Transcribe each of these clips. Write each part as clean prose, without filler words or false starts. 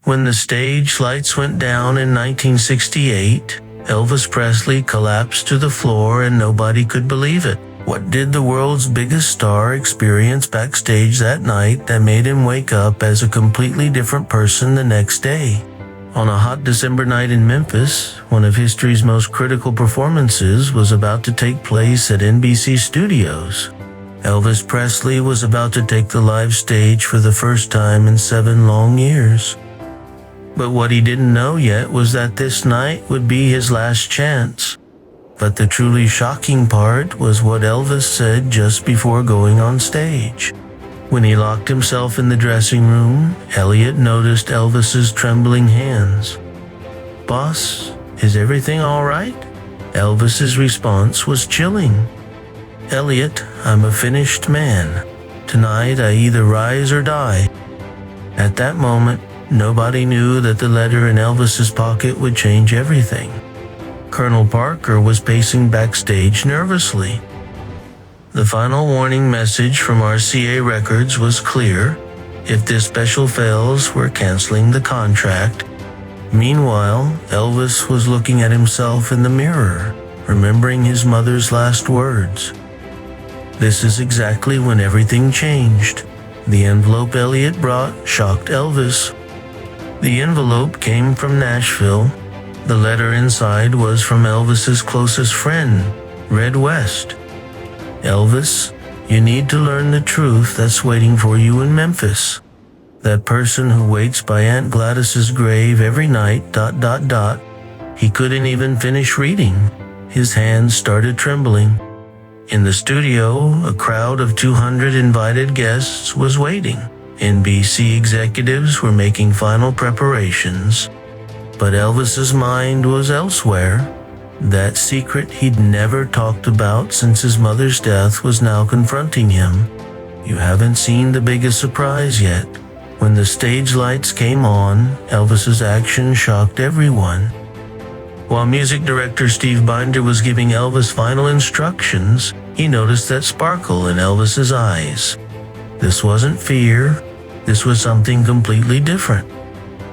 When the stage lights went down in 1968, Elvis Presley collapsed to the floor and nobody could believe it. What did the world's biggest star experience backstage that night that made him wake up as a completely different person the next day? On a hot December night in Memphis, one of history's most critical performances was about to take place at NBC Studios. Elvis Presley was about to take the live stage for the first time in 7 long years. But what he didn't know yet was that this night would be his last chance. But the truly shocking part was what Elvis said just before going on stage. When he locked himself in the dressing room, Elliot noticed Elvis's trembling hands. "Boss, is everything all right?" Elvis's response was chilling. "Elliot, I'm a finished man. Tonight I either rise or die." At that moment, nobody knew that the letter in Elvis's pocket would change everything. Colonel Parker was pacing backstage nervously. The final warning message from RCA Records was clear. If this special fails, we're canceling the contract. Meanwhile, Elvis was looking at himself in the mirror, remembering his mother's last words. This is exactly when everything changed. The envelope Elliot brought shocked Elvis. The envelope came from Nashville. The letter inside was from Elvis's closest friend, Red West. "Elvis, you need to learn the truth that's waiting for you in Memphis. That person who waits by Aunt Gladys's grave every night, ... He couldn't even finish reading. His hands started trembling. In the studio, a crowd of 200 invited guests was waiting. NBC executives were making final preparations. But Elvis's mind was elsewhere. That secret he'd never talked about since his mother's death was now confronting him. You haven't seen the biggest surprise yet. When the stage lights came on, Elvis's action shocked everyone. While music director Steve Binder was giving Elvis final instructions, he noticed that sparkle in Elvis's eyes. This wasn't fear. This was something completely different.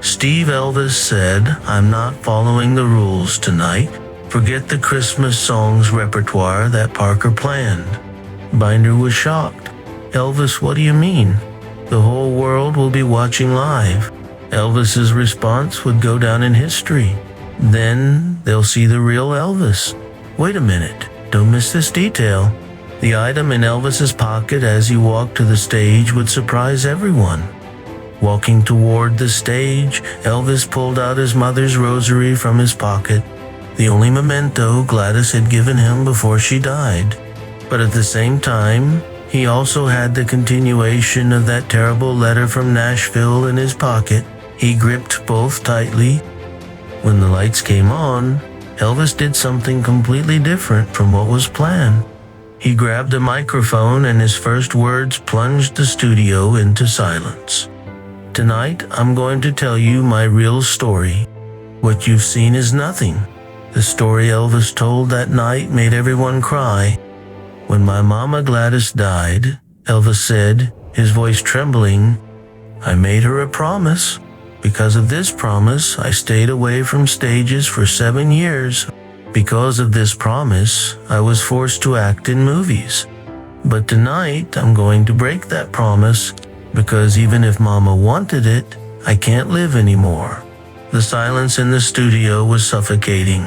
"Steve," Elvis said, "I'm not following the rules tonight. Forget the Christmas songs repertoire that Parker planned." Binder was shocked. "Elvis, what do you mean? The whole world will be watching live." Elvis's response would go down in history. Then they'll see the real Elvis. Wait a minute, don't miss this detail. The item in Elvis's pocket as he walked to the stage would surprise everyone. Walking toward the stage, Elvis pulled out his mother's rosary from his pocket, the only memento Gladys had given him before she died. But at the same time, he also had the continuation of that terrible letter from Nashville in his pocket. He gripped both tightly. When the lights came on, Elvis did something completely different from what was planned. He grabbed a microphone and his first words plunged the studio into silence. "Tonight, I'm going to tell you my real story. What you've seen is nothing." The story Elvis told that night made everyone cry. "When my mama Gladys died," Elvis said, his voice trembling, "I made her a promise. Because of this promise, I stayed away from stages for 7 years. Because of this promise, I was forced to act in movies. But tonight, I'm going to break that promise, because even if Mama wanted it, I can't live anymore." The silence in the studio was suffocating.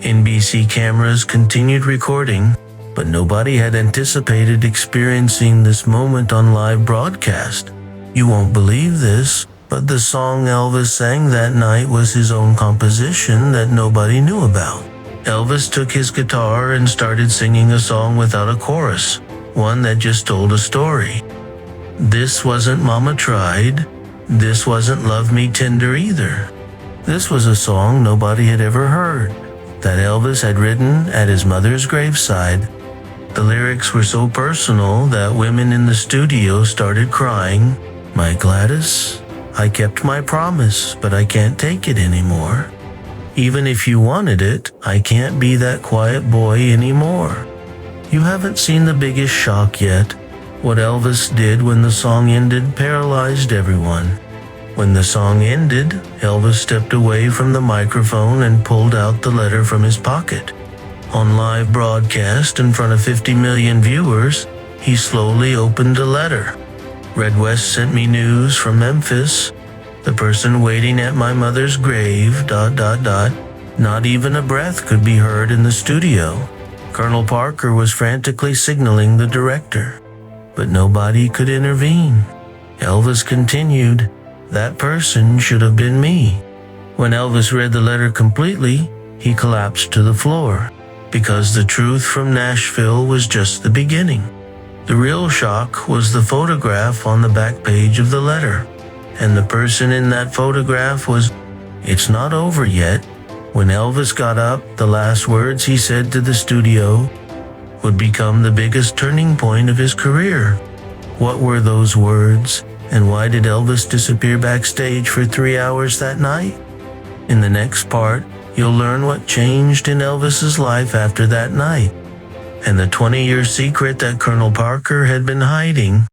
NBC cameras continued recording, but nobody had anticipated experiencing this moment on live broadcast. You won't believe this, but the song Elvis sang that night was his own composition that nobody knew about. Elvis took his guitar and started singing a song without a chorus, one that just told a story. This wasn't Mama Tried. This wasn't Love Me Tender either. This was a song nobody had ever heard, that Elvis had written at his mother's graveside. The lyrics were so personal that women in the studio started crying, "My Gladys, I kept my promise, but I can't take it anymore. Even if you wanted it, I can't be that quiet boy anymore." You haven't seen the biggest shock yet. What Elvis did when the song ended paralyzed everyone. When the song ended, Elvis stepped away from the microphone and pulled out the letter from his pocket. On live broadcast in front of 50 million viewers, he slowly opened the letter. Red West sent me news from Memphis. The person waiting at my mother's grave, ... Not even a breath could be heard in the studio. Colonel Parker was frantically signaling the director, but nobody could intervene. Elvis continued, "That person should have been me." When Elvis read the letter completely, he collapsed to the floor, because the truth from Nashville was just the beginning. The real shock was the photograph on the back page of the letter, and the person in that photograph was, "It's not over yet." When Elvis got up, the last words he said to the studio would become the biggest turning point of his career. What were those words, and why did Elvis disappear backstage for 3 hours that night? In the next part, you'll learn what changed in Elvis's life after that night, and the 20-year secret that Colonel Parker had been hiding.